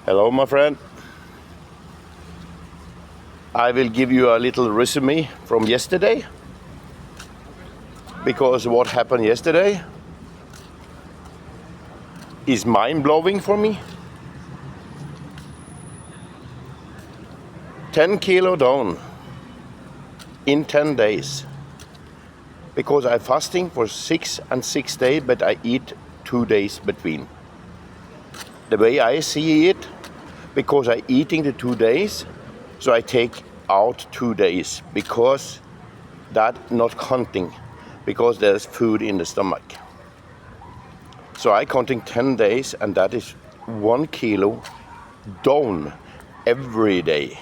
Hello, my friend. I will give you a little resume from yesterday, because what happened yesterday is mind-blowing for me. 10 kilo down in 10 days, because I'm fasting for 6 days, but I eat 2 days between. The way I see it, because I'm eating the 2 days, so I take out 2 days, because that not counting, because there's food in the stomach. So I counting 10 days, and that is 1 kilo down every day.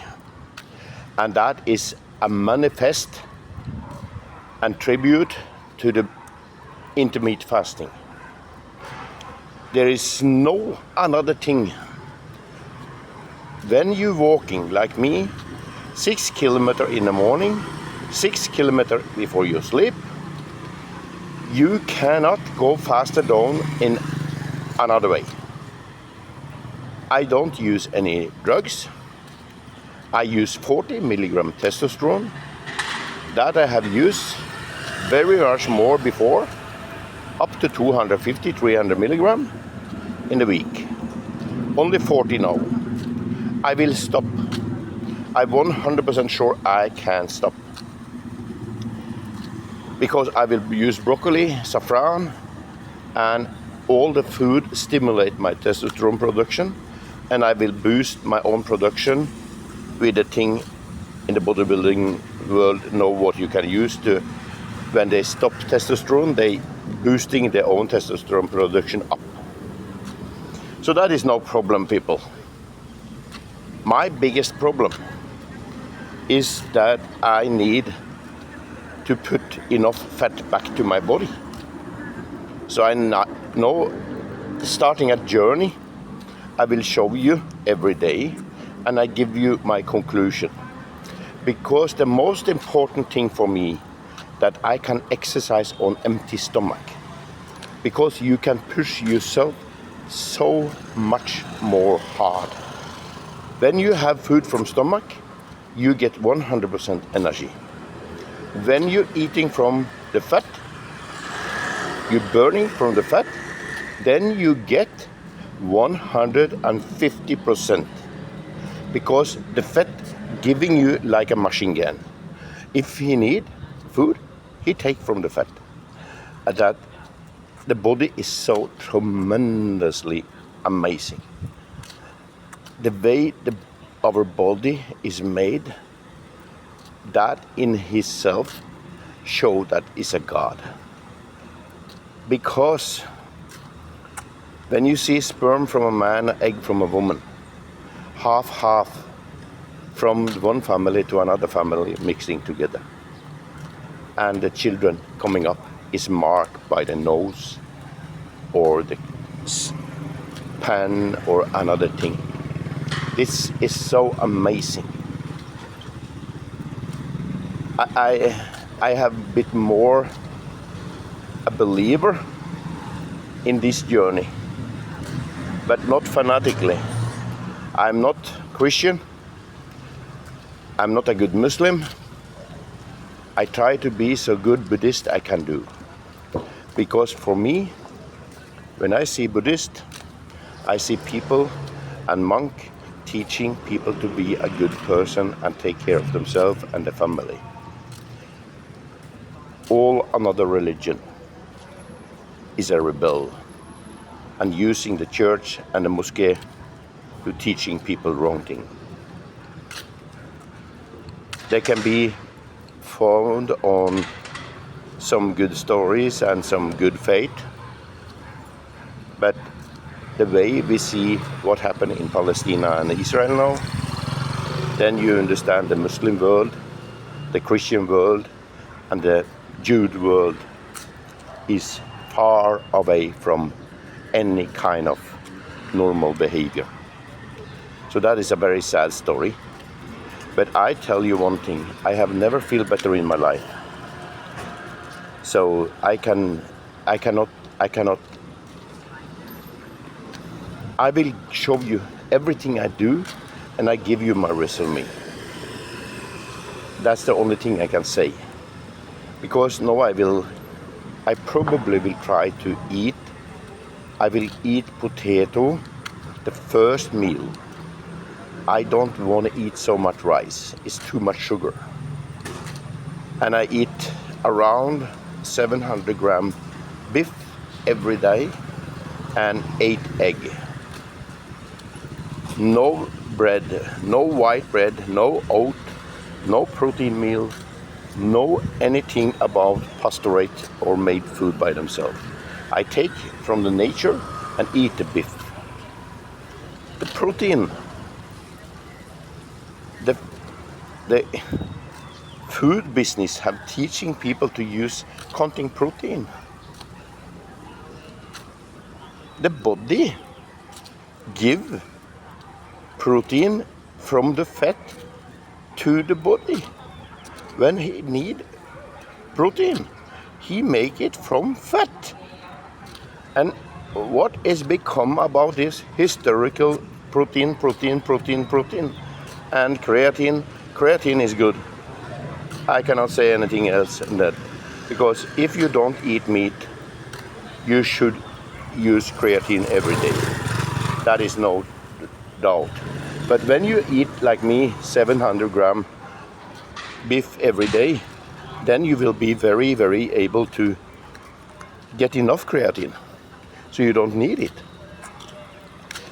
And that is a manifest and tribute to the intermittent fasting. There is no another thing. When you walking like me, 6 kilometers in the morning, 6 kilometers before you sleep, you cannot go faster down in another way. I don't use any drugs. I use 40 milligram testosterone. That I have used very much more before, up to 250, 300 milligram in a week. Only 40 now. I will stop. I'm 100% sure I can stop. Because I will use broccoli, saffron, and all the food stimulate my testosterone production, and I will boost my own production with the thing in the bodybuilding world know what you can use to, when they stop testosterone, they boosting their own testosterone production up. So that is no problem, people. My biggest problem is that I need to put enough fat back to my body. So I'm now starting a journey. I will show you every day, and I give you my conclusion. Because the most important thing for me, that I can exercise on empty stomach. Because you can push yourself so much more hard. When you have food from stomach, you get 100% energy. When you're eating from the fat, you're burning from the fat, then you get 150%. Because the fat giving you like a machine gun. If he need food, he take from the fat. That the body is so tremendously amazing. The way our body is made, that in himself show that is a God. Because when you see sperm from a man, egg from a woman, half from one family to another family mixing together, and the children coming up is marked by the nose or the pan or another thing. This is so amazing. I have a bit more a believer in this journey, but not fanatically. I'm not Christian. I'm not a good Muslim. I try to be so good Buddhist I can do. Because for me, when I see Buddhist, I see people and monk teaching people to be a good person and take care of themselves and the family. All another religion is a rebel and using the church and the mosque to teaching people wrong thing. They can be found on some good stories and some good faith, but the way we see what happened in Palestine and Israel now, then you understand the Muslim world, the Christian world, and the Jude world is far away from any kind of normal behavior. So that is a very sad story. But I tell you one thing, I have never felt better in my life. So I cannot I will show you everything I do, and I give you my resume. That's the only thing I can say. Because now I probably will try to eat. I will eat potato the first meal. I don't want to eat so much rice. It's too much sugar. And I eat around 700 gram beef every day and 8 eggs. No bread, no white bread, no oat, no protein meal, no anything about pasturate or made food by themselves. I take from the nature and eat the beef. The protein, the food business have teaching people to use counting protein. The body give protein from the fat to the body. When he need protein, he make it from fat. And what is become about this historical protein, and creatine? Creatine is good. I cannot say anything else than that. Because if you don't eat meat, you should use creatine every day. That is no doubt. But when you eat like me 700 gram beef every day, then you will be very, very able to get enough creatine. So you don't need it.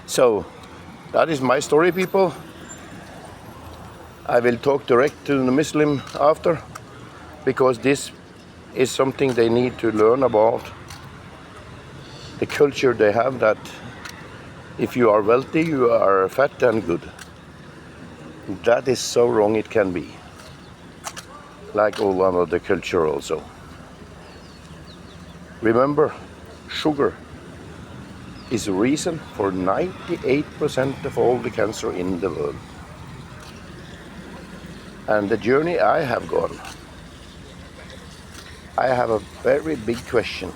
So that is my story, people. I will talk direct to the Muslim after, because this is something they need to learn about. The culture they have, that if you are wealthy, you are fat and good. That is so wrong it can be. Like all other culture also. Remember, sugar is the reason for 98% of all the cancer in the world. And the journey I have gone, I have a very big question.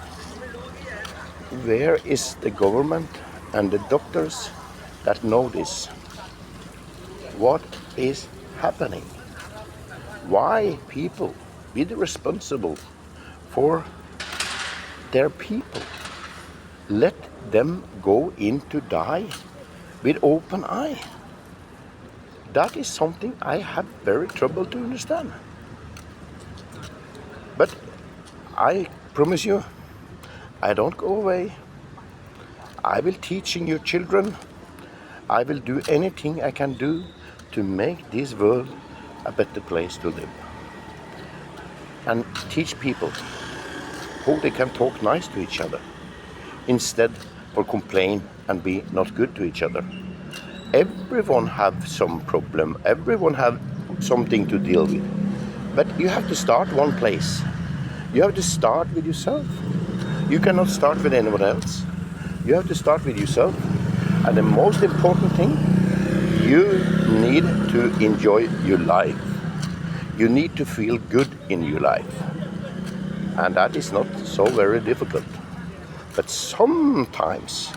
Where is the government and the doctors that know this? What is happening? Why people be the responsible for their people? Let them go in to die with open eye. That is something I have very trouble to understand. But I promise you, I don't go away. I will teaching your children. I will do anything I can do to make this world a better place to live. And teach people how they can talk nice to each other instead for complain and be not good to each other. Everyone have some problem. Everyone have something to deal with. But you have to start one place. You have to start with yourself. You cannot start with anyone else. You have to start with yourself. And the most important thing, you need to enjoy your life. You need to feel good in your life. And that is not so very difficult. But sometimes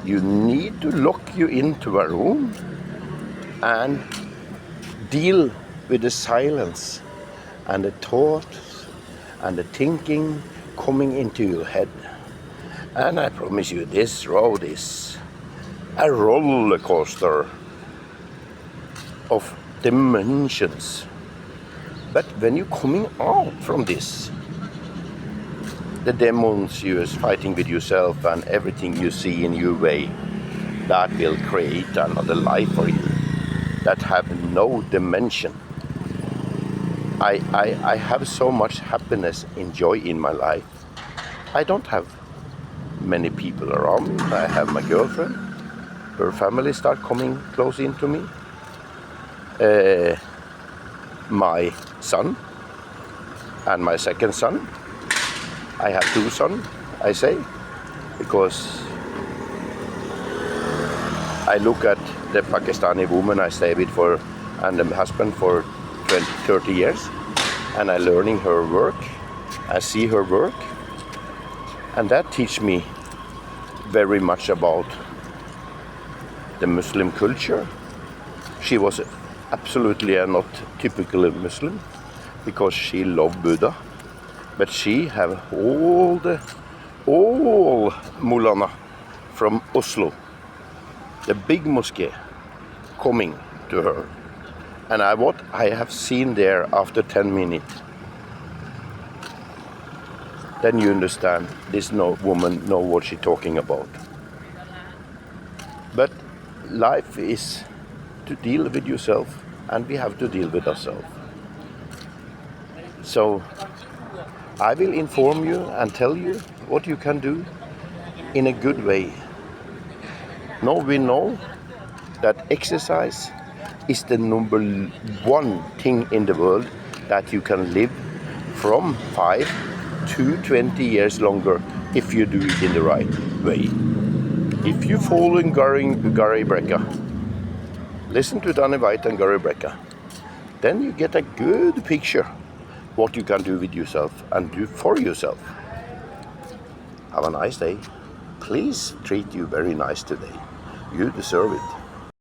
you need to lock you into a room and deal with the silence and the thoughts and the thinking coming into your head. And I promise you, this road is a roller coaster of dimensions. But when you're coming out from this, the demons you is fighting with yourself and everything you see in your way, that will create another life for you that have no dimension. I have so much happiness and joy in my life. I don't have many people around me. I have my girlfriend. Her family start coming close into me. My son and my second son. I have two sons, I say, because I look at the Pakistani woman I stay with for and the husband for 30 years, and I learning her work. I see her work, and that teach me very much about the Muslim culture. She was absolutely not typically Muslim because she loved Buddha, but she have all Mulana from Oslo, the big mosque, coming to her. And what I have seen there after 10 minutes, then you understand this woman know what she's talking about. But life is to deal with yourself, and we have to deal with ourselves. So I will inform you and tell you what you can do in a good way. Now we know that exercise is the number one thing in the world that you can live from 5 to 20 years longer if you do it in the right way. If you follow Gary Brecka, listen to Danny White and Gary Brecka, then you get a good picture what you can do with yourself and do for yourself. Have a nice day. Please treat you very nice today. You deserve it.